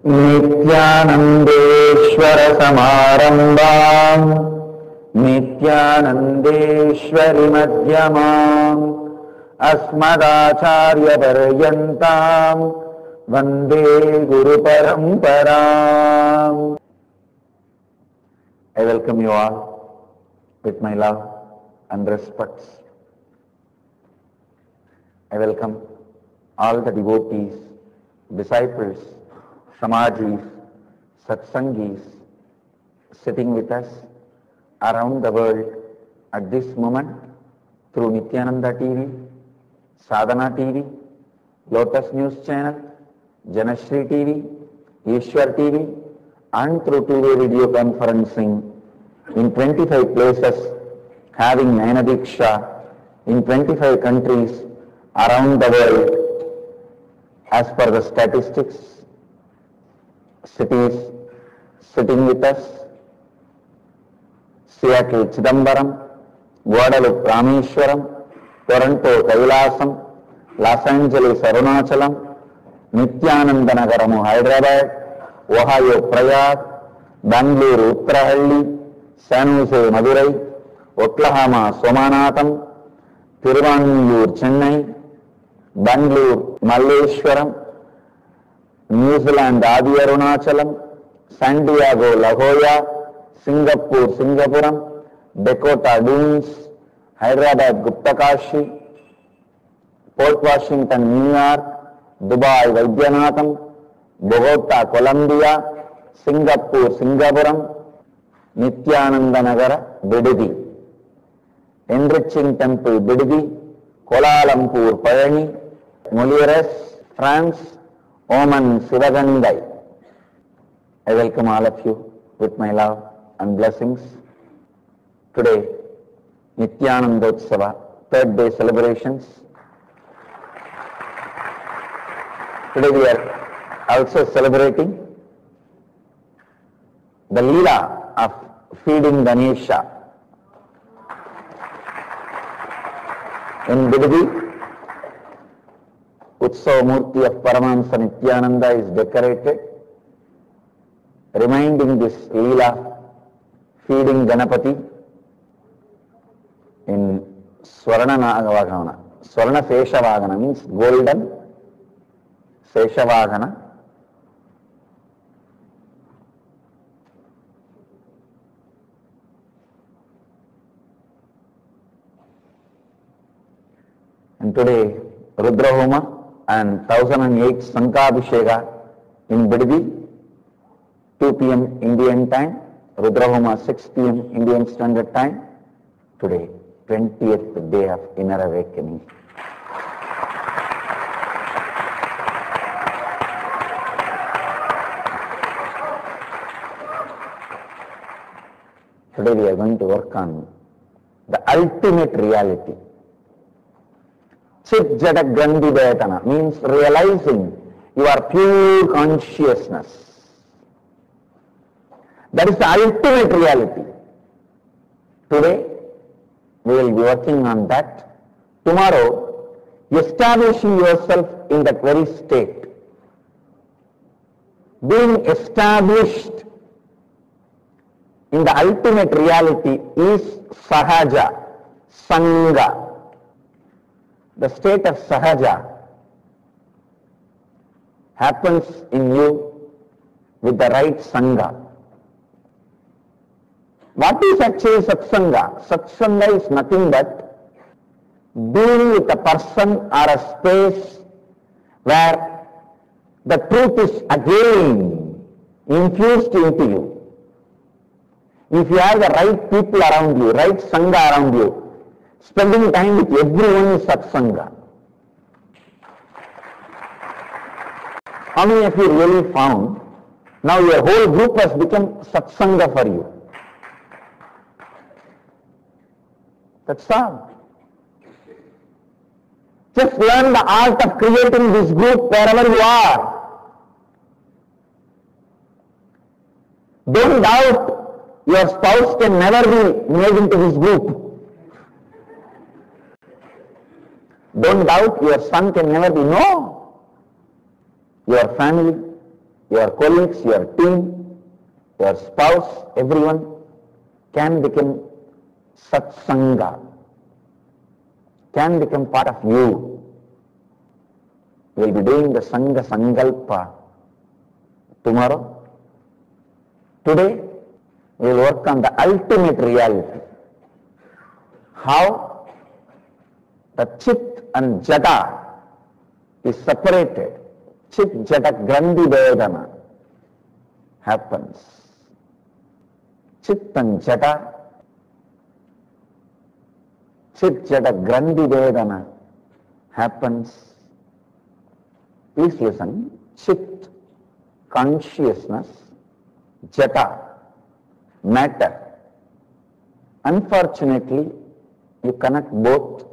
नित्यानंदेश्वर समारंभाम् नित्यानंदेश्वरी मध्यमाम् अस्मदाचार्य पर्यन्ताम् Vande Guru परंपराम्. I welcome you all with my love and respects. I welcome all the devotees, disciples, Samajis, Satsangis sitting with us around the world at this moment through Nityananda TV, Sadhana TV, Lotus News Channel, Janashri TV, Ishwar TV, and through two-way video conferencing in 25 places, having Jnana-Diksha in 25 countries around the world. As per the statistics, cities sitting with us: Seattle Chidambaram, Guadalupe Rameshwaram, Toronto Kailasam, Los Angeles Arunachalam, Nityananda Nagaramu Hyderabad, Ohio Prayag, Bangalore Uttarahalli, San Jose Madurai, Oklahoma Somanatham, Tiruvannur Chennai, Bangalore Malleshwaram, New Zealand Adi Arunachalam, San Diego La Jolla, Singapore Singapuram, Dakota Dunes, Hyderabad Guptakashi, Port Washington New York, Dubai Vaidyanatham, Bogota Colombia, Singapore Singapuram, Nityananda Nagara Bididi, Enriching Temple Bididi, Kuala Lumpur Payani, Molieres, France, Oman Sivagandai. I welcome all of you with my love and blessings. Today, Nityanandotsava, third day celebrations. Today we are also celebrating the Leela of feeding Ganesha. In Bididi, Utsava Murti of Paramahamsa Nityananda is decorated, reminding this Leela feeding Ganapati in Swarna Nagavagana. Swarna Seshavagana means golden Seshavagana. And today, Rudra Homa and 1008 Sankabhisheka in Bididi, 2 p.m. Indian time, Rudra Homa 6 p.m. Indian Standard Time. Today, 20th day of inner awakening. Today we are going to work on the ultimate reality. Chit Jada Grandhi Vedana means realizing your pure consciousness. That is the ultimate reality. Today, we will be working on that. Tomorrow, establishing yourself in that very state. Being established in the ultimate reality is Sahaja, Sangha. The state of Sahaja happens in you with the right Sangha. What is actually Satsanga? Satsanga is nothing but being with a person or a space where the truth is again infused into you. If you have the right people around you, right Sangha around you, spending time with everyone is Satsanga. How many of you really found now your whole group has become Satsanga for you? That's all. Just learn the art of creating this group wherever you are. Don't doubt your spouse can never be made into this group. Don't doubt your son can never be. No. Your family, your colleagues, your team, your spouse, everyone can become satsanga, can become part of you. We will be doing the Sangha Sangalpa tomorrow. Today, we will work on the ultimate reality. How the Chit and Jada is separated. Chit Jada Grandhi Vedana happens. Chit and Jada, Chit Jada Grandhi Vedana happens. Please listen. Chit, consciousness, Jata, matter. Unfortunately, you connect both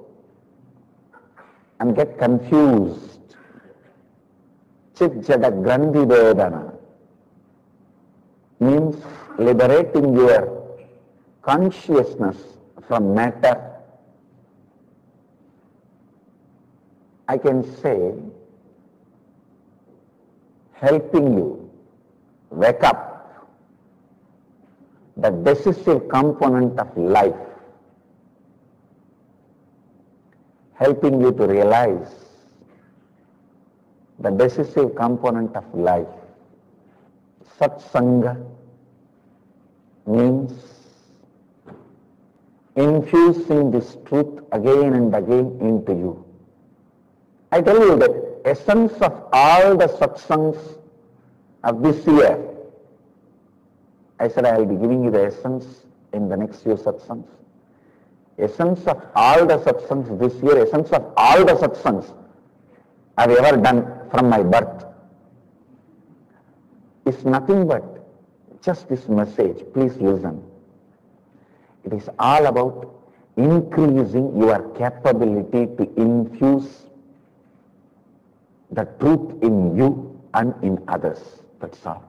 and get confused. Chit Jada Grandhi Vedana means liberating your consciousness from matter. I can say, helping you wake up the decisive component of life, helping you to realize the decisive component of life. Satsanga means infusing this truth again and again into you. I tell you that essence of all the satsangs of this year, I said I will be giving you the essence in the next few satsangs. Essence of all the satsangs this year, essence of all the satsangs I've ever done from my birth is nothing but just this message. Please listen. It is all about increasing your capability to infuse the truth in you and in others. That's all.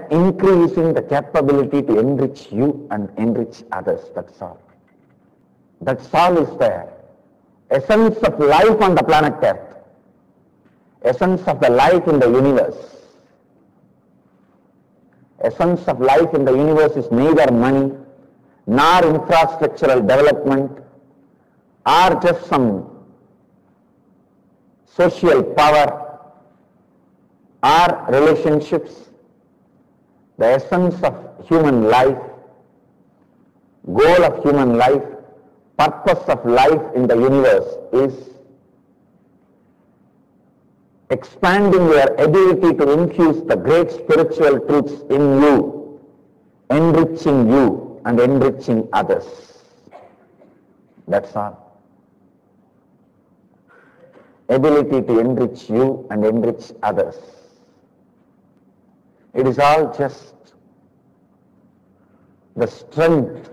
Increasing the capability to enrich you and enrich others. That's all. That's all is there. Essence of life on the planet Earth. Essence of the life in the universe. Essence of life in the universe is neither money, nor infrastructural development, or just some social power, or relationships. The essence of human life, goal of human life, purpose of life in the universe is expanding your ability to infuse the great spiritual truths in you, enriching you and enriching others. That's all. Ability to enrich you and enrich others. It is all just the strength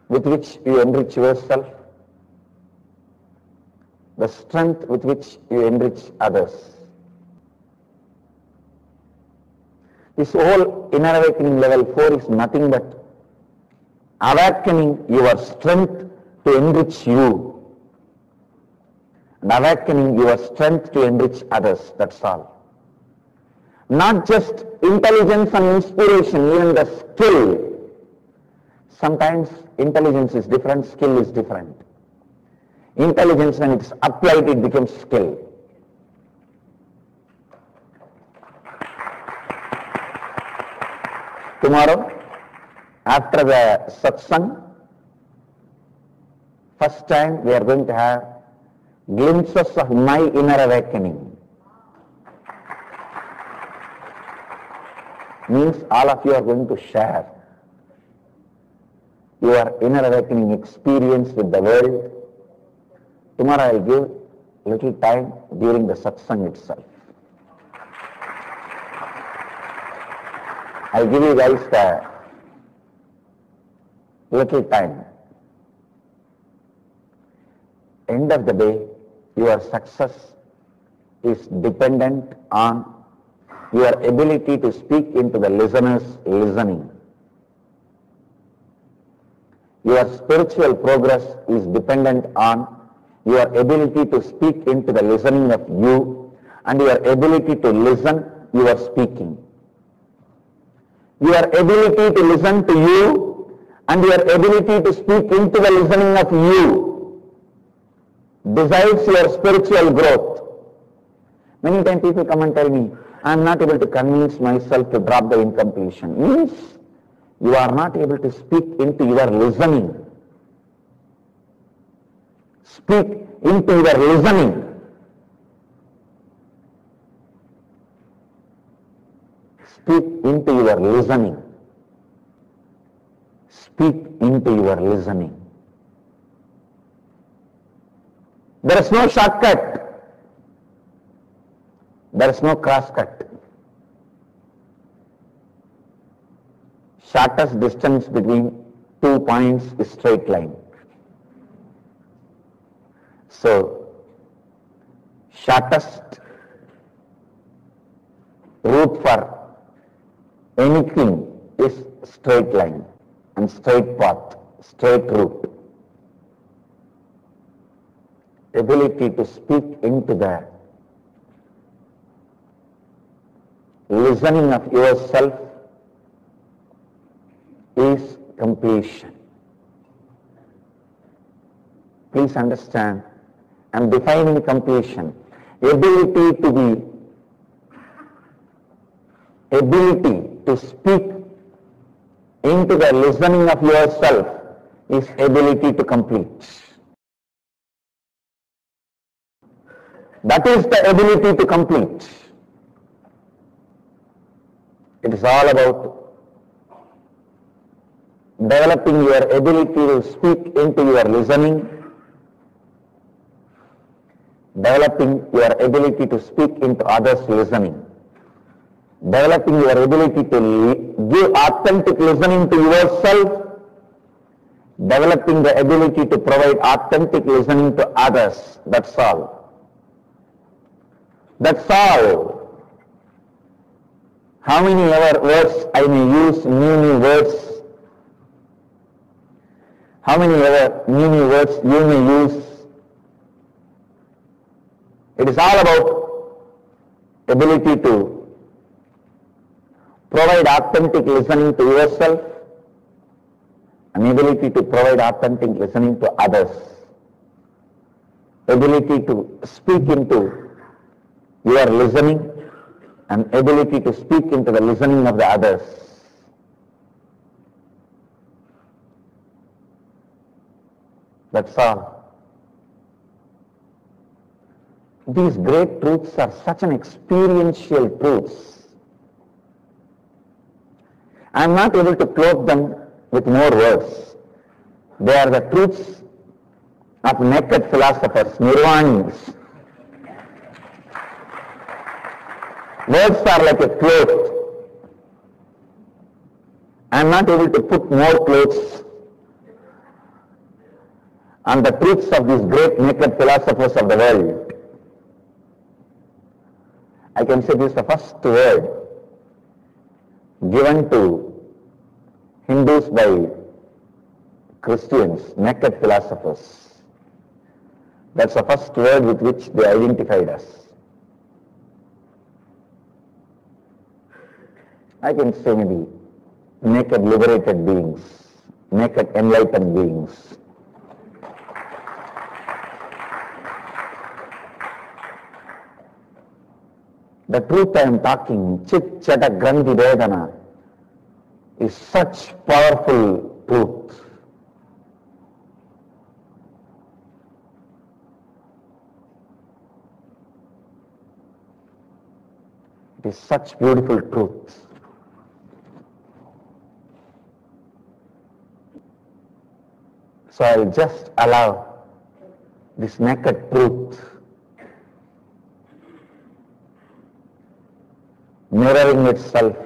with which you enrich yourself, the strength with which you enrich others. This whole inner awakening level 4 is nothing but awakening your strength to enrich you and awakening your strength to enrich others. That's all. Not just intelligence and inspiration, even the skill. Sometimes intelligence is different, skill is different. Intelligence, when it's applied, it becomes skill. Tomorrow, after the satsang, first time we are going to have glimpses of my inner awakening. Means all of you are going to share your inner awakening experience with the world. Tomorrow I will give little time during the satsang itself. I will give you guys the little time. End of the day, your success is dependent on your ability to speak into the listener's listening. Your spiritual progress is dependent on your ability to speak into the listening of you and your ability to listen, you are speaking. Your ability to listen to you and your ability to speak into the listening of you decides your spiritual growth. Many times people come and tell me, I am not able to convince myself to drop the incompletion. Means you are not able to speak into your listening. Speak into your listening. Speak into your listening. Speak into your listening. There is no shortcut. There is no crosscut. Shortest distance between 2 points is straight line. So, shortest route for anything is straight line and straight path, straight route. Ability to speak into the listening of yourself is completion. Please understand, I am defining completion. Ability to speak into the listening of yourself is ability to complete. That is the ability to complete. It is all about developing your ability to speak into your listening, developing your ability to speak into others' listening, developing your ability to give authentic listening to yourself, developing the ability to provide authentic listening to others. That's all. That's all. How many ever words I may use, new words. How many ever new words you may use. It is all about ability to provide authentic listening to yourself and ability to provide authentic listening to others. Ability to speak into your listening and ability to speak into the listening of the others. That's all. These great truths are such an experiential truths. I am not able to clothe them with more words. They are the truths of naked philosophers, nirvanis. Words are like a cloth. I am not able to put more clothes on the truths of these great naked philosophers of the world. I can say this is the first word given to Hindus by Christians, naked philosophers. That's the first word with which they identified us. I can say maybe naked liberated beings, naked enlightened beings. The truth I am talking, Chit Chata Grandhi Vedana, is such powerful truth. It is such beautiful truth. So I will just allow this naked truth mirroring itself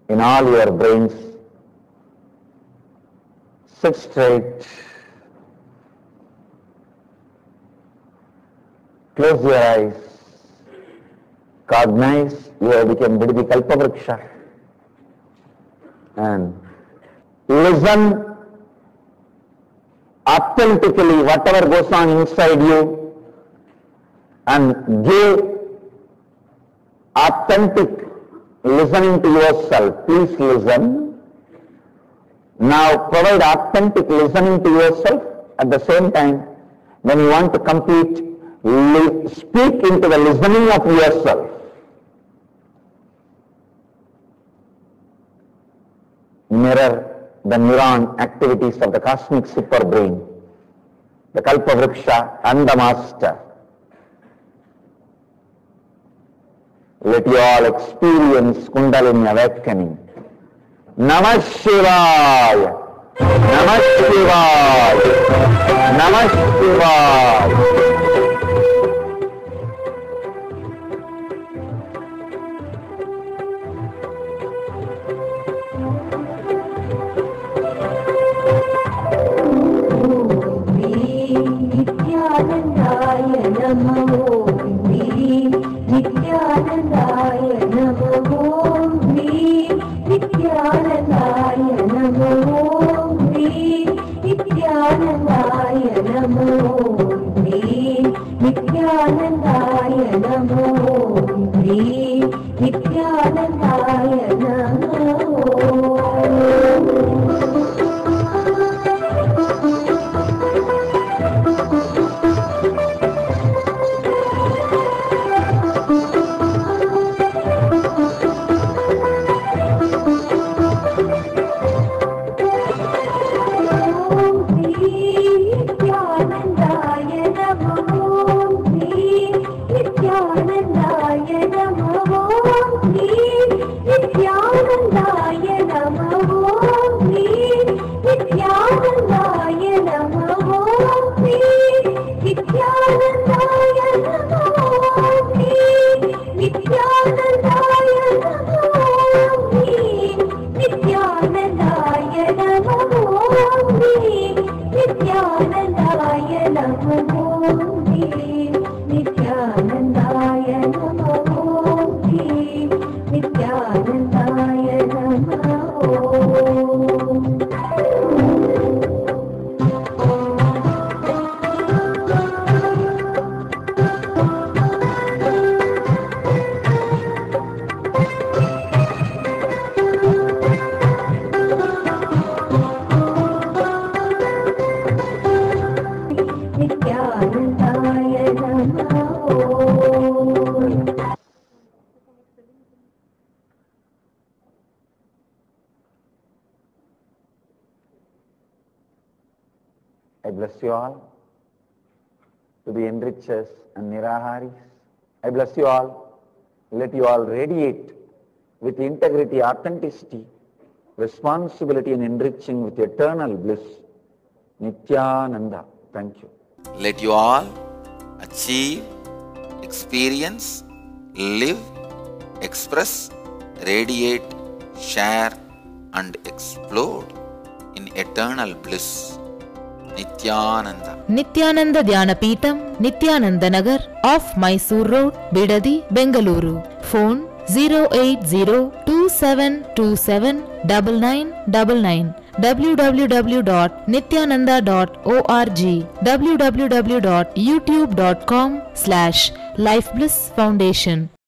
in all your brains. Sit straight, close your eyes, cognize you have become Vidhi Kalpavriksha and listen authentically whatever goes on inside you and give authentic listening to yourself. Please listen. Now provide authentic listening to yourself. At the same time, when you want to complete, speak into the listening of yourself. Mirror the neuron activities of the cosmic super brain, the Kalpavriksha and the Master. Let you all experience Kundalini awakening. Namah Shivaya. Namah Shivaya. Namah Shivaya. I bless you all to the enrichers and niraharis. I bless you all. Let you all radiate with integrity, authenticity, responsibility and enriching with eternal bliss. Nityananda. Thank you. Let you all achieve, experience, live, express, radiate, share and explode in eternal bliss. Nityananda. Nityananda Dhyanapitham, Nityananda Nagar, off Mysore Road, Bidadi, Bengaluru. Phone 08027279999. www.nityananda.org. www.youtube.com/Life Bliss Foundation.